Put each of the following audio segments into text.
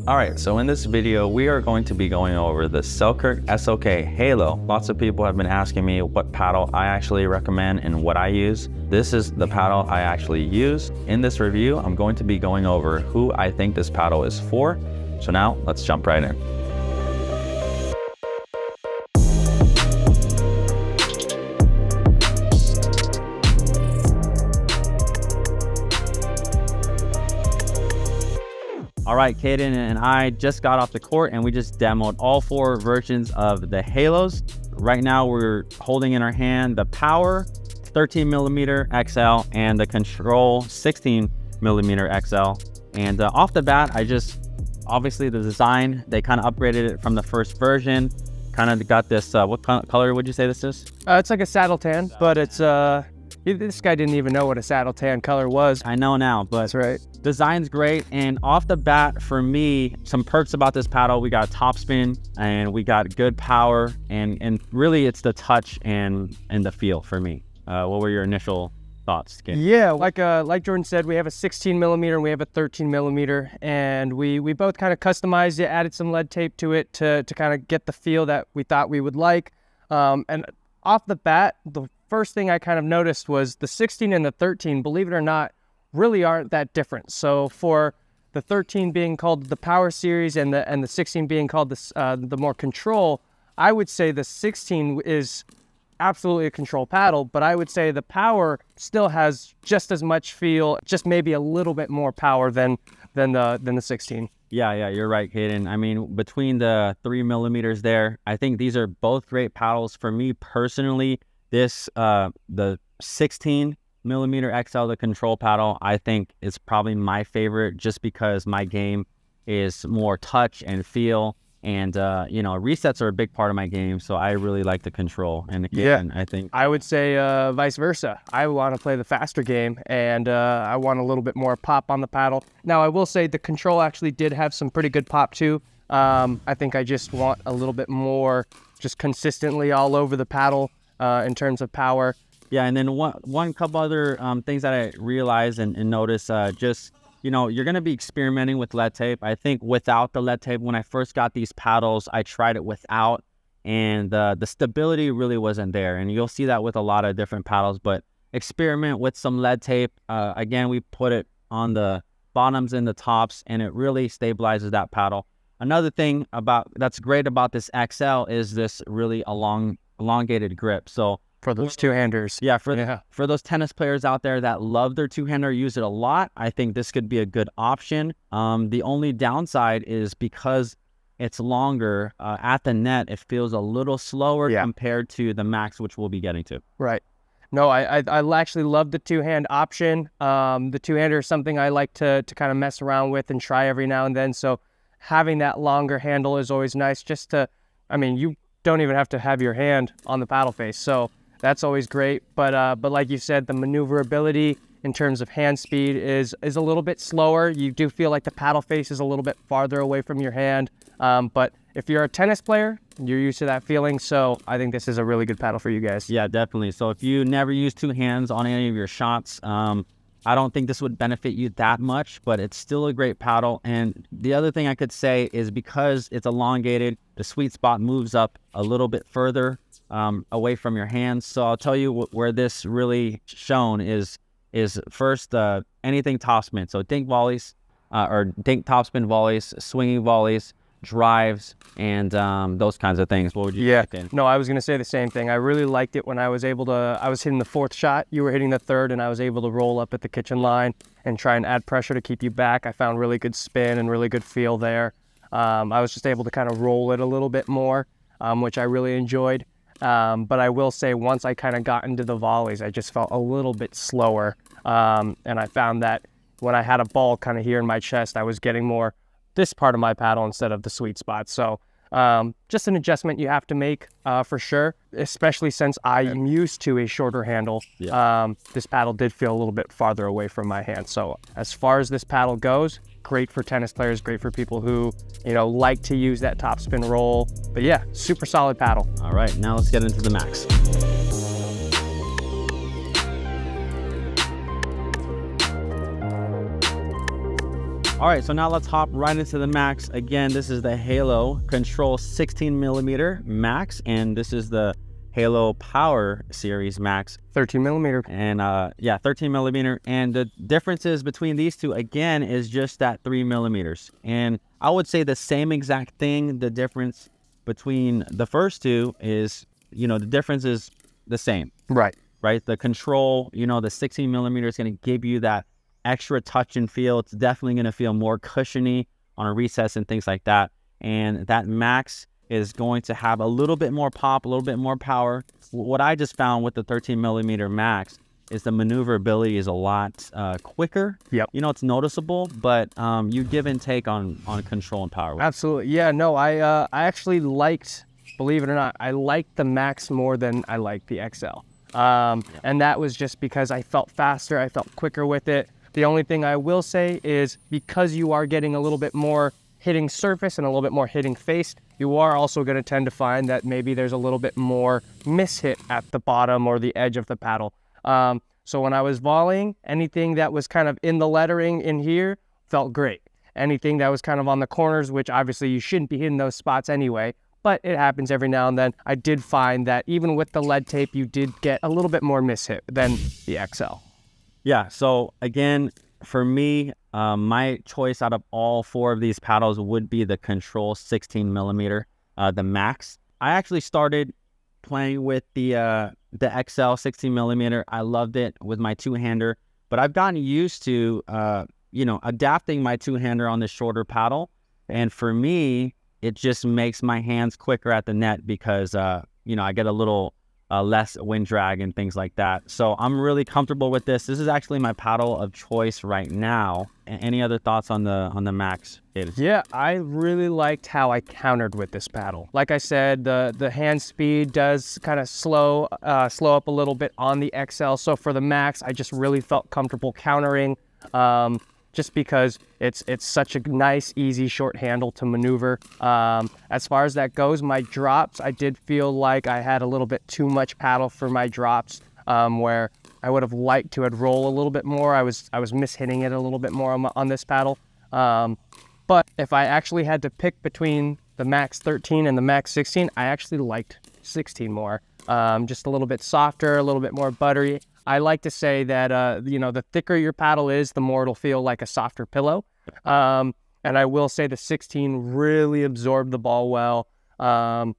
All right, so in this video, we are going to be going over the SLK Halo. Lots of people have been asking me what paddle I actually recommend and what I use. This is the paddle I actually use. In this review, I'm going to be going over who I think this paddle is for. So now let's jump right in. All right, Caden and I just got off the court and we just demoed all 4 versions of the Halos. Right now we're holding in our hand the Power 13mm XL and the Control 16mm XL. And off the bat, obviously the design, they kind of upgraded it from the first version. Kind of got this, what color would you say this is? It's like a saddle tan, but it's, this guy didn't even know what a saddle tan color was. I know now, but that's right. Design's great, and off the bat for me, some perks about this paddle: we got topspin and we got good power, and really it's the touch and the feel for me. What were your initial thoughts, Ken? Yeah, like Jordan said, we have a 16mm and we have a 13mm, and we both kind of customized it, added some lead tape to it to kind of get the feel that we thought we would like. And off the bat, the first thing I kind of noticed was the 16 and the 13, believe it or not, really aren't that different. So for the 13 being called the Power Series and the 16 being called the more Control, I would say the 16 is absolutely a control paddle, but I would say the Power still has just as much feel, just maybe a little bit more power than the 16. Yeah, you're right, Caden. I mean, between the 3mm there, I think these are both great paddles. For me personally, this the 16mm XL, the control paddle, I think is probably my favorite, just because my game is more touch and feel, and you know, resets are a big part of my game, so I really like the control. And again, I think I would say vice versa. I want to play the faster game, and I want a little bit more pop on the paddle. Now I will say the control actually did have some pretty good pop too. I think I just want a little bit more just consistently all over the paddle in terms of power. Yeah, and then one couple other things that I realized and noticed, just, you know, you're going to be experimenting with lead tape. I think without the lead tape, when I first got these paddles, I tried it without, and the stability really wasn't there. And you'll see that with a lot of different paddles, but experiment with some lead tape. Again, we put it on the bottoms and the tops, and it really stabilizes that paddle. Another thing that's great about this XL is this really elongated grip. So for those two-handers. Yeah, for those tennis players out there that love their two-hander, use it a lot, I think this could be a good option. The only downside is because it's longer, at the net, it feels a little slower compared to the max, which we'll be getting to. Right. No, I actually love the two-hand option. The two-hander is something I like to kind of mess around with and try every now and then. So having that longer handle is always nice, just to, I mean, you don't even have to have your hand on the paddle face. So that's always great, but like you said, the maneuverability in terms of hand speed is a little bit slower. You do feel like the paddle face is a little bit farther away from your hand, but if you're a tennis player, you're used to that feeling, so I think this is a really good paddle for you guys. Yeah, definitely. So if you never use two hands on any of your shots, I don't think this would benefit you that much, but it's still a great paddle. And the other thing I could say is, because it's elongated, the sweet spot moves up a little bit further away from your hands. So I'll tell you where this really shown is first, anything topspin. So dink volleys, or dink topspin volleys, swinging volleys, drives, and those kinds of things. What would you think in? No, I was going to say the same thing. I really liked it when I was able to, I was hitting the 4th shot, you were hitting the 3rd, and I was able to roll up at the kitchen line and try and add pressure to keep you back. I found really good spin and really good feel there. I was just able to kind of roll it a little bit more, which I really enjoyed. But I will say, once I kind of got into the volleys, I just felt a little bit slower. And I found that when I had a ball kind of here in my chest, I was getting more this part of my paddle instead of the sweet spot. So just an adjustment you have to make for sure, especially since I am used to a shorter handle. This paddle did feel a little bit farther away from my hand. So as far as this paddle goes, great for tennis players, great for people who, you know, like to use that topspin roll. But yeah, super solid paddle. All right, now let's get into the max. All right, so now let's hop right into the Max. Again, this is the Halo Control 16mm Max, and this is the Halo Power Series Max. 13mm. And yeah, 13mm. And the differences between these two, again, is just that 3mm. And I would say the same exact thing. The difference between the first two is, you know, the difference is the same. Right. Right? The control, you know, the 16mm is going to give you that extra touch and feel. It's definitely going to feel more cushiony on a recess and things like that. And that Max is going to have a little bit more pop, a little bit more power. What I just found with the 13mm Max is the maneuverability is a lot quicker. Yep. You know, it's noticeable, but you give and take on control and power. Absolutely. Yeah, no, I actually liked, believe it or not, I liked the Max more than I liked the XL. And that was just because I felt faster, I felt quicker with it. The only thing I will say is because you are getting a little bit more hitting surface and a little bit more hitting face, you are also going to tend to find that maybe there's a little bit more mishit at the bottom or the edge of the paddle. So when I was volleying, anything that was kind of in the lettering in here felt great. Anything that was kind of on the corners, which obviously you shouldn't be hitting those spots anyway, but it happens every now and then. I did find that even with the lead tape, you did get a little bit more mishit than the XL. Yeah, so again, for me, my choice out of all four of these paddles would be the Control 16mm, the Max. I actually started playing with the XL 16mm. I loved it with my two-hander, but I've gotten used to, you know, adapting my two-hander on the shorter paddle. And for me, it just makes my hands quicker at the net because, you know, I get a little less wind drag and things like that. So I'm really comfortable with this. This is actually my paddle of choice right now. Any other thoughts on the Max? Yeah, I really liked how I countered with this paddle. Like I said, the hand speed does kind of slow up a little bit on the XL. So for the Max, I just really felt comfortable countering. Just because it's such a nice, easy, short handle to maneuver. As far as that goes, my drops, I did feel like I had a little bit too much paddle for my drops, where I would have liked to have rolled a little bit more. I was mishitting it a little bit more on this paddle. But if I actually had to pick between the Max 13 and the Max 16, I actually liked 16 more. Just a little bit softer, a little bit more buttery. I like to say that, you know, the thicker your paddle is, the more it'll feel like a softer pillow. And I will say the 16 really absorbed the ball well. And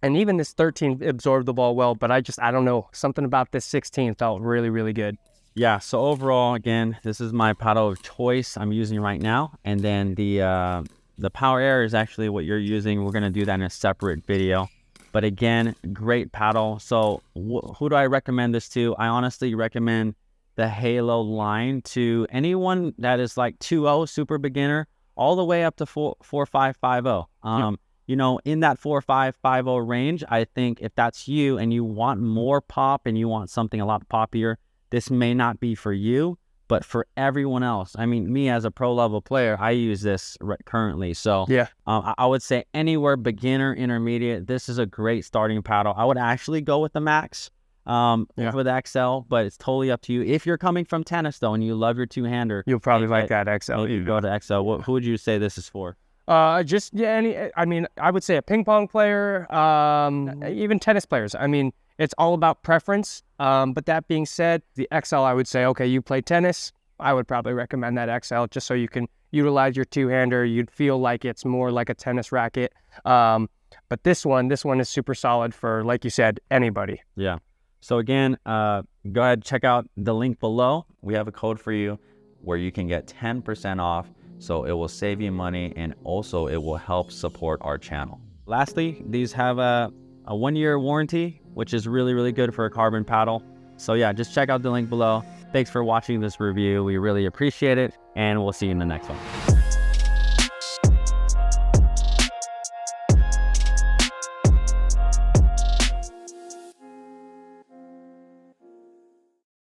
even this 13 absorbed the ball well, but I don't know, something about this 16 felt really, really good. Yeah, so overall, again, this is my paddle of choice I'm using right now. And then the Power Air is actually what you're using. We're going to do that in a separate video. But again, great paddle. So who do I recommend this to? I honestly recommend the Halo line to anyone that is like 2.0, super beginner, all the way up to 4.550. You know, in that 4.550 range, I think if that's you and you want more pop and you want something a lot poppier, this may not be for you. But for everyone else, I mean, me as a pro level player, I use this currently. So yeah, I would say anywhere beginner, intermediate, this is a great starting paddle. I would actually go with the Max for the XL, but it's totally up to you. If you're coming from tennis though, and you love your two-hander, you'll probably like that XL. You go to XL. Who would you say this is for? I mean, I would say a ping pong player, even tennis players. I mean, it's all about preference. But that being said, the XL, I would say, okay, you play tennis, I would probably recommend that XL just so you can utilize your two-hander. You'd feel like it's more like a tennis racket. But this one is super solid for, like you said, anybody. Yeah. So again, go ahead, check out the link below. We have a code for you where you can get 10% off. So it will save you money and also it will help support our channel. Lastly, these have a 1-year warranty, which is really, really good for a carbon paddle. So yeah, just check out the link below. Thanks for watching this review. We really appreciate it, and we'll see you in the next one.